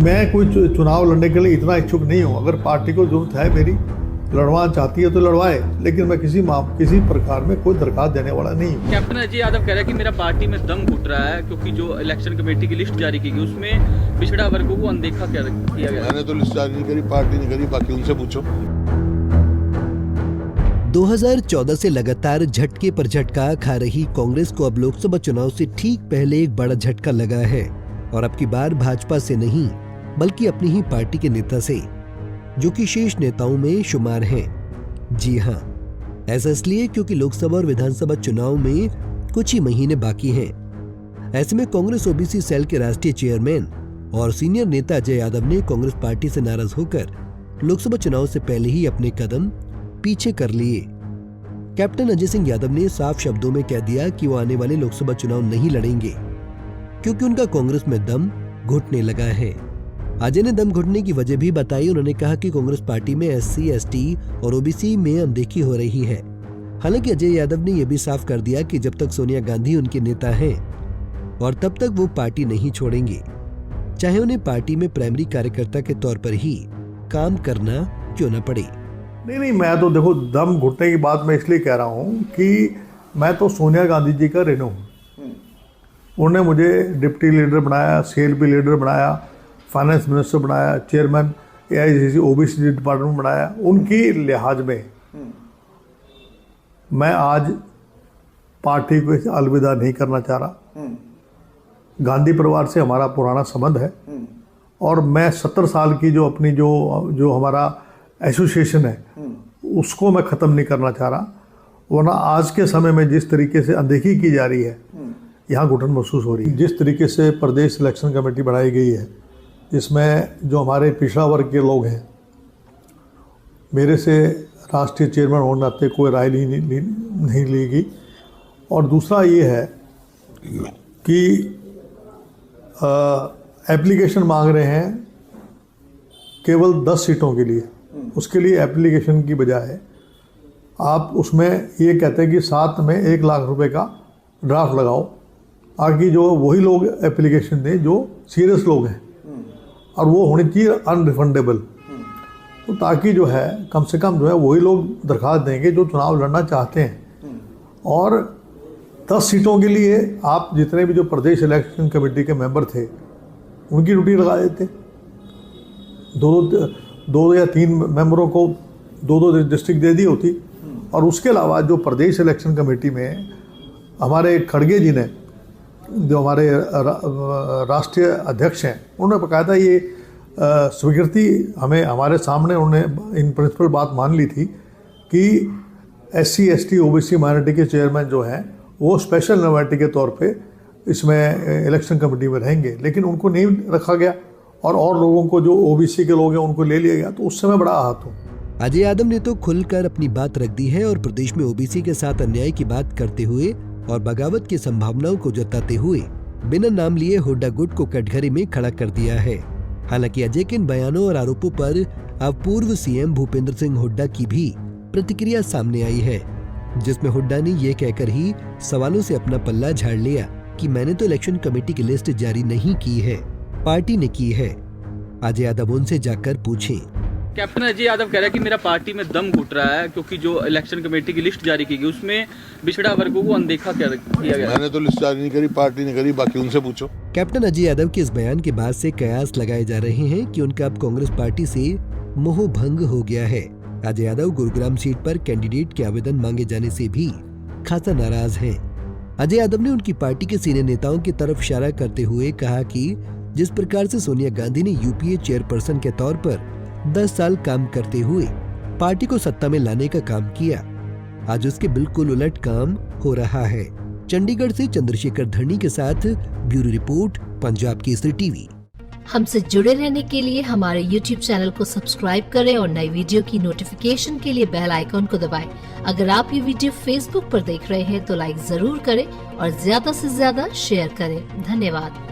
मैं कोई चुनाव लड़ने के लिए इतना इच्छुक नहीं हूँ। अगर पार्टी को जरूरत है मेरी, लड़वाना चाहती है तो लड़वाए, लेकिन मैं किसी प्रकार में कोई दरखास्त देने वाला नहीं हूँ। कैप्टन अजय यादव कह रहा है कि मेरा पार्टी में दम घुट रहा है, क्योंकि जो इलेक्शन कमेटी की लिस्ट जारी की गई उसमें पिछड़ा वर्गों को अनदेखा किया गया। मैंने तो लिस्ट जारी नहीं करी, पार्टी नहीं करी, बाकी उनसे पूछो। 2014 से लगातार झटके पर झटका खा रही कांग्रेस को अब लोकसभा चुनाव से ठीक पहले एक बड़ा झटका लगा है, और अब की बार भाजपा से नहीं बल्कि अपनी ही पार्टी के नेता से, जो कि शीर्ष नेताओं में शुमार हैं। जी हाँ, ऐसा इसलिए क्योंकि लोकसभा और विधानसभा चुनाव में कुछ ही महीने बाकी हैं। ऐसे में कांग्रेस ओबीसी सेल के राष्ट्रीय चेयरमैन और सीनियर नेता अजय यादव ने कांग्रेस पार्टी से नाराज होकर लोकसभा चुनाव से पहले ही अपने कदम पीछे कर लिए। कैप्टन अजय सिंह यादव ने साफ शब्दों में कह दिया कि वो आने वाले लोकसभा चुनाव नहीं लड़ेंगे, क्योंकि उनका कांग्रेस में दम घुटने लगा है। अजय ने दम घुटने की वजह भी बताई। उन्होंने कहा कि कांग्रेस पार्टी में एससी, एसटी और ओबीसी में अनदेखी हो रही है। हालांकि अजय यादव ने यह भी साफ कर दिया कि जब तक सोनिया गांधी उनके नेता हैं और तब तक वो पार्टी नहीं छोड़ेंगे, चाहे उन्हें पार्टी में प्राइमरी कार्यकर्ता के तौर पर ही काम करना क्यों न पड़े। नहीं, मैं तो देखो, दम घुटने की बात मैं इसलिए कह रहा हूँ कि मैं तो सोनिया गांधी जी का ऋणी हूँ। उन्होंने मुझे डिप्टी लीडर बनाया, CLP लीडर बनाया, फाइनेंस मिनिस्टर बनाया, चेयरमैन AICC ओबीसी डिपार्टमेंट बनाया। उनकी लिहाज में मैं आज पार्टी को अलविदा नहीं करना चाह रहा। गांधी परिवार से हमारा पुराना संबंध है, और मैं 70 साल की जो अपनी जो हमारा एसोसिएशन है उसको मैं ख़त्म नहीं करना चाह रहा। वरना आज के समय में जिस तरीके से अनदेखी की जा रही है, यहाँ घुटन महसूस हो रही है। जिस तरीके से प्रदेश इलेक्शन कमेटी बनाई गई है, जिसमें जो हमारे पिछड़ा वर्ग के लोग हैं, मेरे से राष्ट्रीय चेयरमैन होने नाते कोई राय नहीं ली गई। और दूसरा ये है कि एप्लीकेशन मांग रहे हैं केवल 10 सीटों के लिए। उसके लिए एप्लीकेशन की बजाय आप उसमें ये कहते हैं कि साथ में 1 लाख रुपए का ड्राफ्ट लगाओ, आगे जो वही लोग एप्लीकेशन दें जो सीरियस लोग हैं, और वो होनी चाहिए अनरिफंडेबल। तो ताकि जो है कम से कम जो है वही लोग दरखास्त देंगे जो चुनाव लड़ना चाहते हैं। और 10 सीटों के लिए आप जितने भी जो प्रदेश इलेक्शन कमेटी के मेंबर थे उनकी ड्यूटी लगा देते। दो या 3 मेंबरों को 2 डिस्ट्रिक्ट दे दी होती। और उसके अलावा जो प्रदेश इलेक्शन कमेटी में हमारे खड़गे जी ने, जो हमारे राष्ट्रीय अध्यक्ष हैं, उन्होंने बकायदा ये स्वीकृति हमें हमारे सामने उन्होंने इन प्रिंसिपल बात मान ली थी कि SC, ST, OBC माइनॉरिटी के चेयरमैन जो हैं वो स्पेशल माइनॉरिटी के तौर पे इसमें इलेक्शन कमेटी में रहेंगे, लेकिन उनको नहीं रखा गया और लोगों को जो OBC के लोग हैं उनको ले लिया गया। तो उससे मैं बड़ा आहत हूँ। अजय यादव ने तो खुलकर अपनी बात रख दी है और प्रदेश में OBC के साथ अन्याय की बात करते हुए और बगावत की संभावनाओं को जताते हुए बिना नाम लिए हुड्डा गुट को कटघरे में खड़ा कर दिया है। हालांकि अजय के इन बयानों और आरोपों पर अब पूर्व CM भूपेंद्र सिंह हुड्डा की भी प्रतिक्रिया सामने आई है, जिसमें हुड्डा ने ये कहकर ही सवालों से अपना पल्ला झाड़ लिया कि मैंने तो इलेक्शन कमेटी की लिस्ट जारी नहीं की है, पार्टी ने की है। अजय यादव उनसे जाकर पूछें। कैप्टन अजय यादव कह रहा है कि मेरा पार्टी में दम घुट रहा है, क्योंकि जो इलेक्शन कमेटी की लिस्ट जारी की गई उसमें पिछड़ा वर्गों को अनदेखा किया गया। मैंने तो लिस्ट जारी नहीं करी, पार्टी नहीं करी, बाकी उनसे पूछो। कैप्टन अजय यादव के इस बयान के बाद से कयास लगाए जा रहे हैं कि उनका अब कांग्रेस पार्टी से मोह भंग हो गया है। अजय यादव गुरुग्राम सीट पर कैंडिडेट के आवेदन मांगे जाने से भी खासा नाराज हैं। अजय यादव ने उनकी पार्टी के सीनियर नेताओं की तरफ इशारा करते हुए कहा कि जिस प्रकार से सोनिया गांधी ने UPA चेयरपर्सन के तौर पर 10 साल काम करते हुए पार्टी को सत्ता में लाने का काम किया, आज उसके बिल्कुल उलट काम हो रहा है। चंडीगढ़ से चंद्रशेखर धरनी के साथ bureau report, Punjab Kesari TV. हमसे जुड़े रहने के लिए हमारे YouTube चैनल को सब्सक्राइब करें और नई वीडियो की नोटिफिकेशन के लिए बेल आइकॉन को दबाएं। अगर आप ये वीडियो Facebook पर देख रहे हैं तो लाइक जरूर करें और ज्यादा से ज्यादा शेयर करें। धन्यवाद।